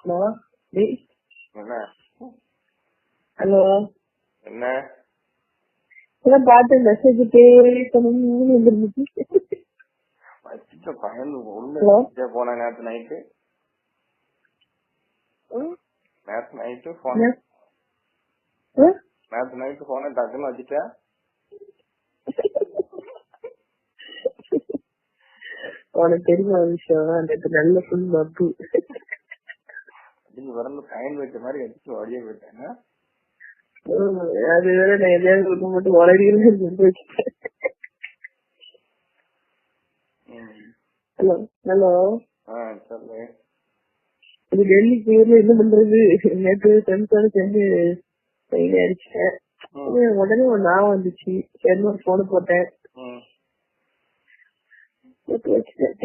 Hello டேய் என்ன hello என்ன இதான் பார்த்து மெசேஜ் பே பண்ணணும்னு வந்துருந்துச்சு. வச்சுட்ட பயந்து உள்ள ஹலோ போன நேற்று நைட்டு போன நேற்று நைட்டு போன டக்குன்னு வச்சுட்டேன். உனக்கு தெரியுமா ஒரு விஷயம், அந்த நல்ல ஃபுல் மப்பு அடிச்சு வரந்து பயன் வச்ச மாதிரி அடிச்சு ஓடியே போயிட்டேன். அது வேற நான் எதையாவது மட்டும் வளர்ந்து வச்சுட்டேன். ஹலோ ஹலோ சொல்லு. இது டெல்லி பேர்ல என்ன பண்றது, நேற்று ஃப்ரெண்ட்ஸோட சேர்ந்து அடிச்சேன். உடனே ஒரு ஞாபகம் வந்துச்சு, சரி ஒரு போன போட்டேன் வச்சுட்டேன்.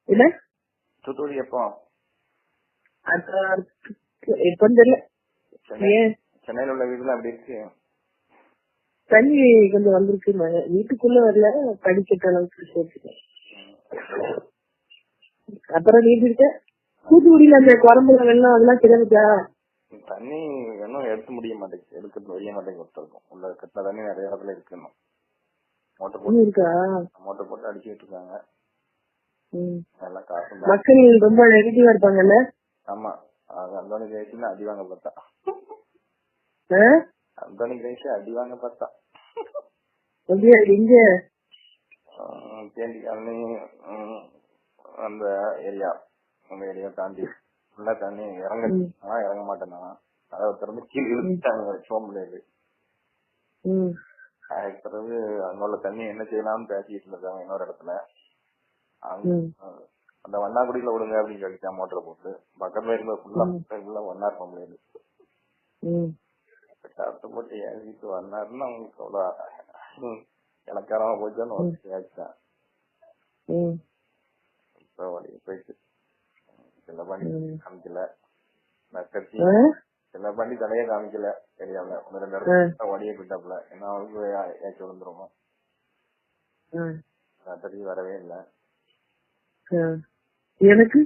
இல்ல தூத்துக்குடி எப்போ? எப்பன்னு தெரியல. ஏன் சென்னையில உள்ள வீடுல அப்படி இருக்கு. தண்ணி கொஞ்சம் வந்திருக்கு, வீட்டுக்குள்ள வரல, படிக்கிற அளவுக்கு சேர்த்துட்டேன். அப்புறம் நீ இருக்க தூத்துக்குடியில அந்த குழம்புல வெள்ளம் அதெல்லாம் கிடையாதா? தண்ணி இன்னும் எடுக்க முடிய மாட்டேங்குது, எடுக்க வெளிய மாட்டேங்குது. ஒருத்தருக்கும் உள்ள கட்ட தண்ணி நிறைய இடத்துல இருக்கணும். மோட்டர் போட்டு இருக்கா? மோட்டர் போட்டு அடிச்சுட்டு இருக்காங்க. மக்கள் ரொம்ப நெகட்டிவா இருப்பாங்கல்ல. ஆமா, அந்தோனி கிரேஷன் அடி வாங்க பார்த்தா, அந்தோனி கிரேஷன் அடி வாங்க பார்த்தா எங்க கேண்டி காலனி அந்த ஏரியா, அந்த ஏரியா தாண்டி ஃபுல்லா தண்ணி இறங்க மாட்டேன்னா அதை திறந்து கீழே இழுத்துட்டாங்க, போக முடியாது. அதுக்கு பிறகு அங்குள்ள தண்ணி என்ன செய்யலாம்னு பேசிட்டு இருக்காங்க இன்னொரு இடத்துல. அந்த வண்ணாக்குடியில விடுங்க அப்படின்னு சொல்லிட்டேன் மோட்டரை போட்டு. பக்கத்துல இருந்த ஃபுல்லா ஒன்னா இருக்க முடியாது. கருத்து போட்டு ஏறிட்டு வந்தாருன்னு அவங்களுக்கு அவ்வளோ இலக்காரமா போச்சோன்னு ஒரு கேட்டேன். இப்போ போயிட்டு சில பண்ணி காமிக்கல, நக்கத்தி சில பண்ணி தலையே காமிக்கல, தெரியாம ஒன்னு ரெண்டு இடத்துல வடிய போயிட்டாப்புல. ஏன்னா அவருக்கு ஏச்சு விழுந்துருமா, நக்கத்தி வரவே இல்லை. எனக்கு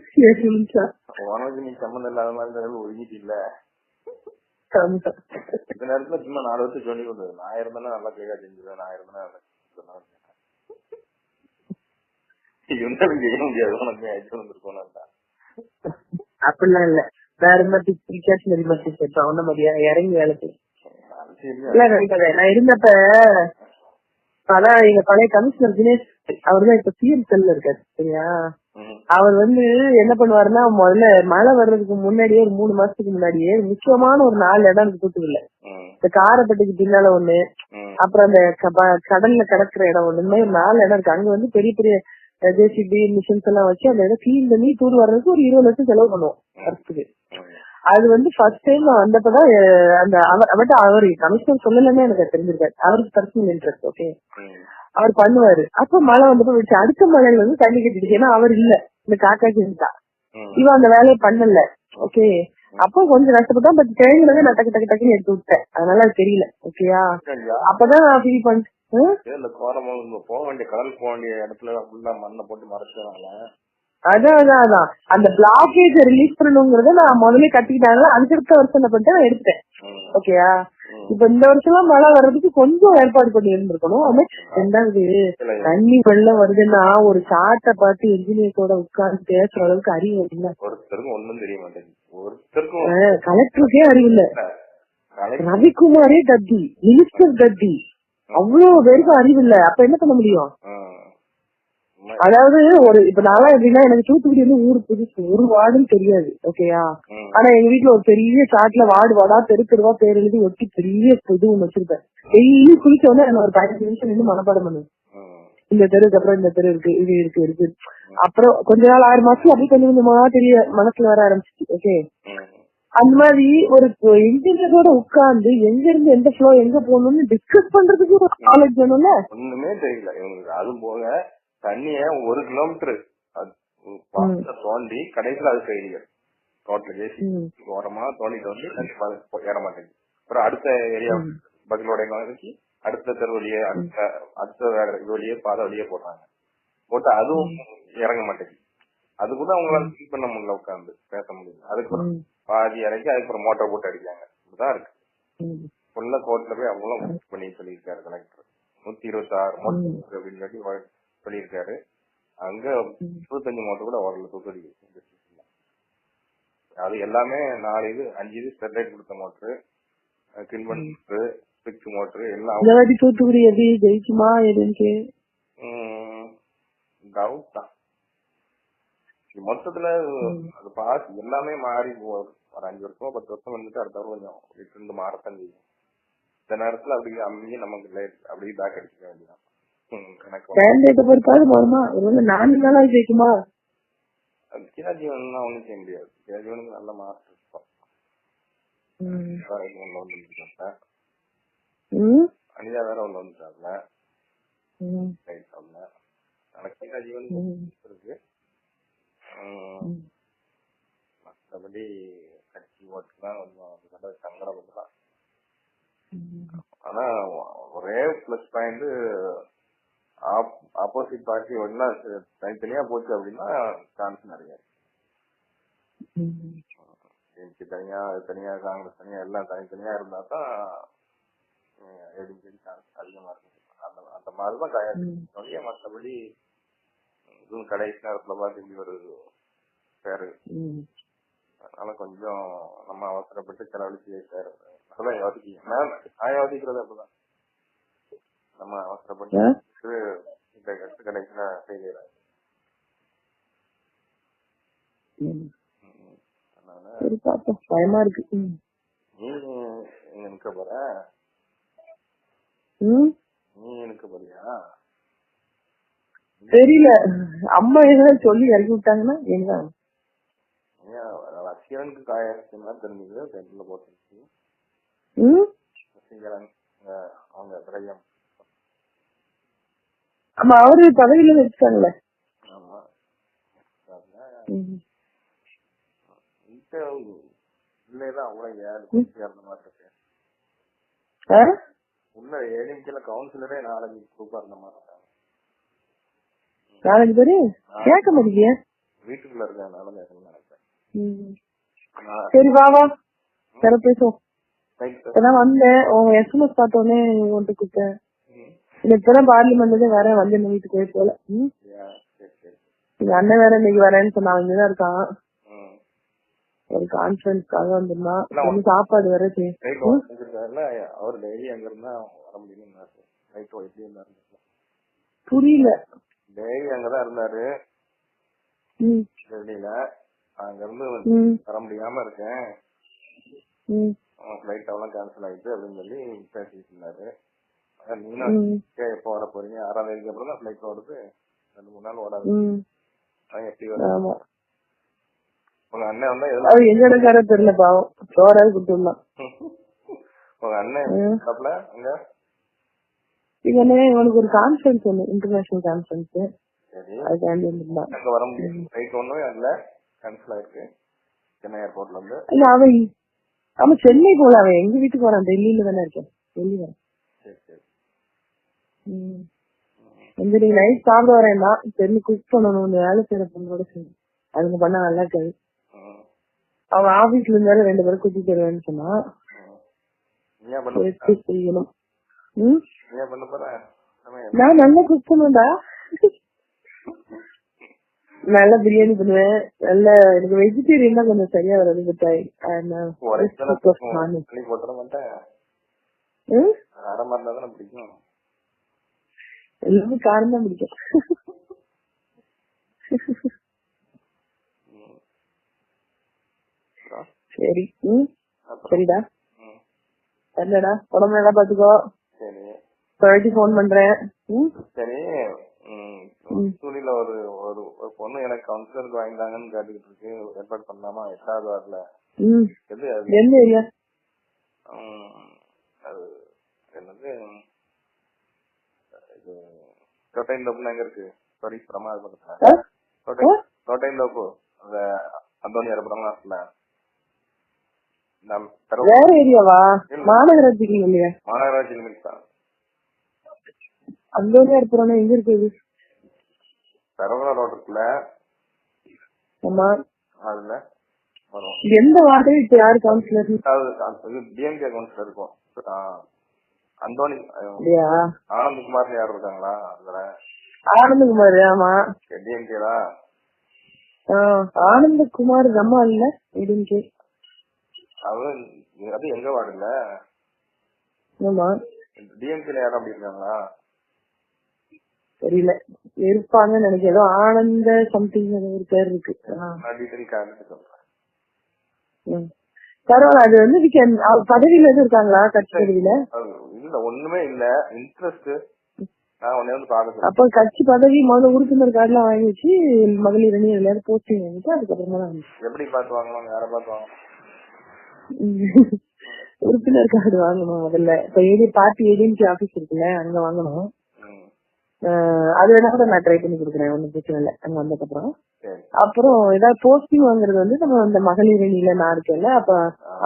உனக்கு நீ சம்மந்தம் இல்லாத மாதிரி ஒழுங்கிட்டு இல்ல. இந்த நேரத்துல சும்மா 4 வருஷம் சொல்லி கொடுத்தது, நான் இருந்தேன்னா நல்லா கேட்க செஞ்சுருவேன், நான் இருந்தேன்னா இருந்தாலும் செய்ய முடியாது, உனக்கு ஆயிடுச்சு வந்துருக்கோம். அப்படிலாம் இல்ல, வேற மாதிரி ஒன்ன மாதிரியா இறங்கி வேலை செய்ய. நான் இருந்தப்ப அதான் எங்க பழைய கமிஷனர் தினேஷ், அவர்தான் இப்ப சிஎம் செல்ல இருக்காரு சரியா. அவர் என்ன பண்ணுவாருன்னா, முதல்ல மழை வர்றதுக்கு முன்னாடியே ஒரு 3 மாசத்துக்கு முன்னாடியே முக்கியமான ஒரு 4 இடம் இருக்கு தூத்துக்குடியில. இந்த காரப்பட்டிக்கு பின்னால ஒண்ணு, அப்புறம் அந்த கடல்ல கிடக்குற இடம் ஒண்ணு, இந்த மாதிரி ஒரு 4 இடம் இருக்கு. அங்க பெரிய பெரிய ஜேசிபி மிஷின்ஸ் எல்லாம் வச்சு அந்த இடம் கிளீன் பண்ணி தூர் வர்றதுக்கு ஒரு 20 லட்சம் செலவு பண்ணுவோம் வருஷத்துக்கு. அது ஃபர்ஸ்ட் டைம் நான் வந்தப்பதான் அந்த அவர் கமிஷனர் சொல்லலன்னு எனக்கு தெரிஞ்சிருக்காரு. அவருக்கு பர்சனல் இன்ட்ரெஸ்ட், ஓகே, அவர் பண்ணுவாரு. அப்ப மழை வந்தப்ப அடுத்த மழையில தண்ணி கட்டிடுச்சு. ஏன்னா அவர் இல்ல, இந்த காக்காக்கு இருந்தா இவன் அந்த வேலையை பண்ணல, ஓகே. அப்போ கொஞ்சம் நஷ்டப்பட்டா, பட் கிழங்குல நான் டக்கு டக்கு டக்குன்னு எடுத்து விட்டேன், அதனால அது தெரியல, ஓகேயா. அப்பதான் நான் ஃபீல் பண்ணேன். போக வேண்டிய கடல் போக வேண்டிய இடத்துல ஃபுல்லா மண்ணை போட்டு மறைச்சாங்க. அதான் அந்த பிளாக்கேஜ் ரிலீஸ் பண்ணணுங்கிறத நான் முதல்ல கட்டிக்கிட்டாங்க. அதுக்கடுத்த வருஷம் என்ன பண்ணிட்டு நான் எடுத்துட்டேன், ஓகேயா. இப்ப இந்த வருஷம் மழை வர்றதுக்கு கொஞ்சம் ஏற்பாடு பண்ணி இருந்திருக்கணும். அது 2வது தண்ணி வெள்ளம் வருதுன்னா ஒரு சாட்டை பார்த்து என்ஜினியர்ஸோட உட்கார்ந்து பேசுற அளவுக்கு அறிவு இல்ல. ஒருத்தருக்கும் ஒண்ணும் தெரிய மாட்டேங்குது. கலெக்டருக்கே அறிவு இல்ல, ரவிக்குமாரே கத்தி, மினிஸ்டர் கத்தி, அவ்வளவு பேருக்கு அறிவு இல்ல. அப்ப என்ன பண்ண முடியும்? அதாவது இப்ப நாளா எப்படின்னா, எனக்கு தூத்துக்குடி ஊரு புதுசு, ஒரு வார்டுன்னு தெரியாது, ஓகேயா. ஆனா எங்க வீட்டுல ஒரு பெரிய சாட்ல வார்டா தெரு தெருவா பேர் எழுதி ஒட்டி பெரிய இது ஒண்ணு வச்சிருப்பேன். டெய்லி குளிச்ச உடனே எனக்கு ஒரு 15 நிமிஷம் நின்று மனப்பாடம் பண்ணுவேன். இந்த தெருக்கு அப்புறம் இந்த தெரு இருக்கு, இது இருக்கு. அப்புறம் கொஞ்ச நாள் 6 மாசம் அப்படி கொஞ்சம் கொஞ்சமா தெரிய மனசுல வர ஆரம்பிச்சு, ஓகே. அந்த மாதிரி ஒரு இன்ஜினியரோட உட்கார்ந்து எங்க இருந்து எந்த ஃப்ளோ எங்க போகணும்னு டிஸ்கஸ் பண்றதுக்கு ஒரு நாலேஜ் வேணும்ல. ஒண்ணுமே தெரியல இவங்களுக்கு. அதுவும் போக தண்ணிய 1 கிலோமீட்டர் தோண்டி கடைசியில் அது கைடிகள் ரோட்ல ஜேசி ஓரமா தோண்டிட்டு தண்ணி ஏற மாட்டேங்குது. அப்புறம் அடுத்த ஏரியா பக்கத்தோட அடுத்த தெரு வழியே அடுத்த இது வழியே பாதை வழியே போடுறாங்க. போட்டு அதுவும் இறங்க மாட்டேங்குது. அது கூட அவங்களால ஃபீல் பண்ண முடியல, உட்காந்து பேச முடியல. அதுக்கப்புறம் பாதி இறங்கி அதுக்கப்புறம் மோட்டர் போட்டு அடிக்காங்க. இப்படிதான் இருக்கு. ஃபுல்லா கோர்ட்ல போய் அவங்களும் பண்ணி சொல்லியிருக்காரு கலெக்டர். 126 மோட்டர் அப்படின்னு சொல்லி சொல்லியிருக்காரு. அங்க 25 மோட்டர் கூட ஓரளவு தூக்கடி. அது எல்லாமே 4 இது 5 இது ஸ்டெர்லைட் கொடுத்த மோட்டரு, கில்வன் மோட்டரு, ஸ்பிக் மோட்டரு எல்லாம். தூத்துக்குடி எப்படி ஜெயிக்குமா எதுக்கு டவுட் தான். மொத்தத்துல அது பாஸ் எல்லாமே மாறி ஒரு 5 வருஷமா 10 வருஷம் வந்துட்டு அடுத்த கொஞ்சம் இருந்து மாறத்தான் செய்யும். இந்த நேரத்துல அப்படி அங்கேயும் நமக்கு அப்படியே பேக் அடிச்சுக்க வேண்டியதான். ஜெயிக்குமா ஜீவன் ஒண்ணும் செய்ய முடியாது. ஜீவனுக்கு நல்ல மார்க் இருக்கும். அனிதா வேற ஒண்ணு வந்துட்டாங்க. இருக்கு. மற்றபடி கட்சி ஓட்டுலாம் கொஞ்சம் சங்கடம். ஆனா ஒரே பிளஸ் பாயிண்ட், ஆப்போசிட் பார்ட்டி ஒன்னா தனித்தனியா போச்சு அப்படின்னா சான்ஸ் நிறைய. தனியா தனியா காங்கிரஸ் தனியா எல்லாம் தனித்தனியா இருந்தா தான் சான்ஸ் அதிகமா இருக்கு. அந்த மாதிரிதான் தயாரிச்சு. மற்றபடி இதுவும் கடைசி நேரத்துல பார்த்து இப்படி ஒரு பேரு. அதனால கொஞ்சம் நம்ம அவசரப்பட்டு செலவழிச்சு அதெல்லாம் யோசிக்க நான் யோசிக்கிறது அப்படிதான். நம்ம அவசரப்பட்டு இந்த கருத்து கடைசியில செய்யறாங்க. பயமா இருக்கு. நீ நிக்க போற? நீ நிக்க போறியா தெரியல. அம்மா ஏதாவது சொல்லி இறக்கி விட்டாங்கன்னா எங்க வசீகரனுக்கு காயம் தெரிஞ்சுது. டென்ட்ல போட்டு வசீகரன் அவங்க திரையம். ஆமா, அவரு பதவியில வச்சுட்டாங்கல்ல. ஆமா, உள்ளேதான் அவ்வளவு ஏழு மாதிரி இருக்கு. உள்ள ஏடிஎம்கேல கவுன்சிலரே 4 குரூப்பா இருந்த மாதிரி இருக்காங்க. 4 பேரு கேட்க மாட்டீங்க. வீட்டுக்குள்ள இருக்கனால நினைக்கிறேன். சரி வா வா சரி பேசுவோம். இப்பதான் வந்தேன், உங்க எஸ்எம்எஸ் பார்த்தோன்னே உன்ட்டு கூப்பிட்டேன். இப்பதான் பார்லிமெண்ட் வேற வந்து இந்த வீட்டுக்கு போல. எங்க அண்ணன் வேற இன்னைக்கு வரேன்னு சொன்னா, இங்கதான் இருக்கான். ஒரு கான்ஃபரன்ஸ்க்காக வந்திருந்தான். சாப்பாடு வேற புரியல. டெய்லி அங்கதான் இருந்தாரு. டெல்லியில அங்க இருந்து வர முடியாம இருக்கேன், ஃபிளைட் எல்லாம் கேன்சல் ஆயிடுச்சு அப்படின்னு சொல்லி பேசிட்டு இருந்தாரு. நீங்களும் எப்ப வர போறீங்க? 6ஆம் தேதிக்கு அப்புறம் தான் ஃபிளைட் வருது, 2-3 நாள் ஓடாது. எப்படி வரும்? உங்க அண்ணன் வந்தா எங்கடக்கார தெரியல, பாவம் சோறாவது கொடுத்துடலாம். உங்க அண்ணன் அங்க இவனுக்கு ஒரு கான்ஃபரன்ஸ் ஒண்ணு, இன்டர்நேஷனல் கான்ஃபரன்ஸ். அதுக்காண்டி அங்க வர முடியும். ஃபிளைட் ஒண்ணும் அதுல கேன்சல் ஆயிருக்கு சென்னை ஏர்போர்ட்ல இருந்து. இல்ல அவன் சென்னை போல, அவன் எங்க வீட்டுக்கு வரான். டெல்லியில தானே இருக்கேன். டெல்லி வரேன். நீ நைட் சாப்பிட வரேன்னா சரி குக் பண்ணணும், வேலை செய்யற பொண்ணோட சரி அதுங்க பண்ண நல்லா இருக்காது. அவன் ஆபீஸ்ல இருந்தாலும் 2 பேரும் குத்தி தருவேன்னு சொன்னா செய்யணும். நான் நல்லா குக் பண்ணுவேன்டா, நல்லா பிரியாணி பண்ணுவேன். நல்ல எனக்கு வெஜிடேரியன் தான் கொஞ்சம் சரியா வராது. எல்லாமே காரம் தான் பிடிக்கும். சரி சரிடா, சரிடா, உடம்பு நல்லா பாத்துக்கோ. போன் பண்றேன். சரி, சூழ்நில ஒரு பொண்ணு எனக்கு கவுன்சிலருக்கு வாங்கிட்டாங்கன்னு கேட்டுக்கிட்டு இருக்கு. ஏற்பாடு பண்ணலாமா? 8வது வார்டுல. எந்த ஏரியா? அது என்னது, தொட்டைந்தோப்பு எங்க இருக்கு? சாரி, பிரமாதம். தொட்டைந்தோப்பு அந்த அந்தோனியார் பிரமாதத்துல. வேற ஏரியாவா? மாநகராட்சிக்கு இல்லையா? மாநகராட்சி லிமிட் தான். அந்தோனியார் புராணம் எங்க இருக்குது? சரவணா ரோட் இருக்குல்ல, ஆமா. அதுல வரும். எந்த வார்டு இப்ப யாரு கவுன்சிலர்? டிஎம்கே கவுன்சிலர் இருக்கும். அந்தோனி அப்படியா? ஆனந்த்குமார் யார் இருக்காங்களா அதுல? ஆனந்தகுமார். ஆமா, டிஎம்கே தான். ஆனந்தகுமார் நம்ம இல்ல டிஎம்கே. அது எங்க வார்டு இல்ல. ஆமா, டிஎம்கேல யாரும் அப்படி இருக்காங்களா தெரியல, இருப்பாங்கன்னு நினைக்கிறேன். ஏதோ ஆனந்த சம்திங் ஒரு பேர் இருக்கு. பரவாயில்ல. அது வந்து பதவியில எதுவும் இருக்காங்களா? கட்சி பதவியில இல்ல, ஒண்ணுமே இல்ல. இன்ட்ரெஸ்ட். அப்ப கட்சி பதவி முதல்ல உறுப்பினர் கார்டு எல்லாம் வாங்கி வச்சு மகளிர் அணி எல்லாரும் போஸ்டிங் வாங்கிட்டு அதுக்கப்புறமா தான் எப்படி பார்த்து வாங்கலாம்? யார பார்த்து வாங்கலாம்? உறுப்பினர் கார்டு வாங்கணும் முதல்ல. இப்ப பார்ட்டி ஏடிஎம்கே ஆபீஸ் இருக்குல்ல, அங்க வாங்கணும். அது வேணா கூட நான் ட்ரை பண்ணி கொடுக்குறேன், ஒன்னும் பிரச்சனை இல்லை. அங்க வந்ததுக்கப்புறம் அப்புறம் ஏதாவது போஸ்டிங் வாங்குறது வந்து நம்ம இந்த மகளிர் அணியில நான் இருக்கேன்ல, அப்ப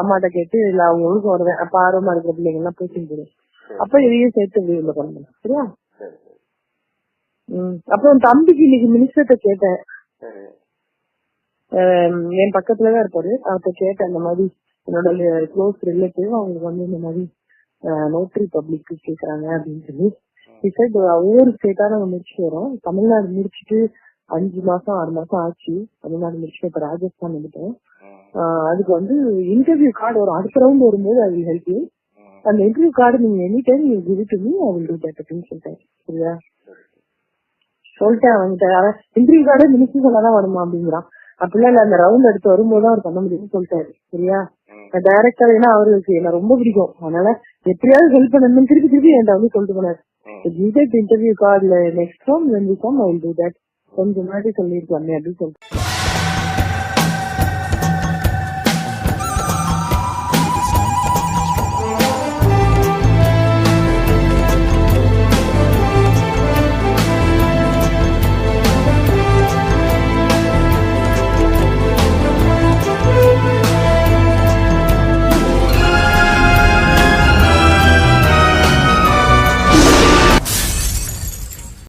அம்மாட்ட கேட்டு இல்ல அவங்களுக்கு வருவேன். அப்ப ஆர்வமா இருக்கிற பிள்ளைங்க எல்லாம் போஸ்டிங் போடுவேன். அப்ப இதையும் சேர்த்து வீட்டுல பண்ணணும். சரியா? அப்புறம் தம்பிக்கு இன்னைக்கு மினிஸ்டர்கிட்ட கேட்டேன். என் பக்கத்துலதான் இருப்பாரு. அவர்கிட்ட கேட்டேன், இந்த மாதிரி என்னோட க்ளோஸ் ரிலேட்டிவ் அவங்களுக்கு வந்து இந்த மாதிரி நோட்டரி பப்ளிக் கேக்குறாங்க அப்படின்னு சொல்லி. ஒவ்வொரு ஸ்டேட்டா நம்ம முடிச்சு வரோம். தமிழ்நாடு முடிச்சுட்டு 5 மாசம் 6 மாசம் ஆச்சு. தமிழ்நாடு முடிச்சுட்டு இப்ப ராஜஸ்தான் வந்துட்டோம். அதுக்கு வந்து இன்டர்வியூ கார்டு வரும். அடுத்த ரவுண்ட் வரும்போது ஐ வில் ஹெல்ப் யூ. அந்த இன்டர்வியூ கார்டு நீங்க any time you give it to me, I will do that அப்படின்னு சொல்லிட்டேன். சரியா? சொல்லிட்டேன் அவன்கிட்ட. இன்டர்வியூ கார்டு மினிஸ்டர் சொன்னாதான் வருமா அப்படிங்கிறான். அப்படிலாம் இல்ல, அந்த ரவுண்ட் எடுத்து வரும்போது அவர் பண்ண முடியும்னு சொல்லிட்டாரு. சரியா? டைரக்டா ஏன்னா அவருக்கு என்ன ரொம்ப பிடிக்கும், அதனால எப்படியாவது ஹெல்ப் பண்ணணும் திருப்பி என்கிட்ட வந்து சொல்லிட்டு போனாரு. இன்டர்வியூ கார்டுல next time when we come I will do that. கொஞ்சம் முன்னாடி சொல்லிருக்கலாமே அப்படின்னு சொல்லிட்டு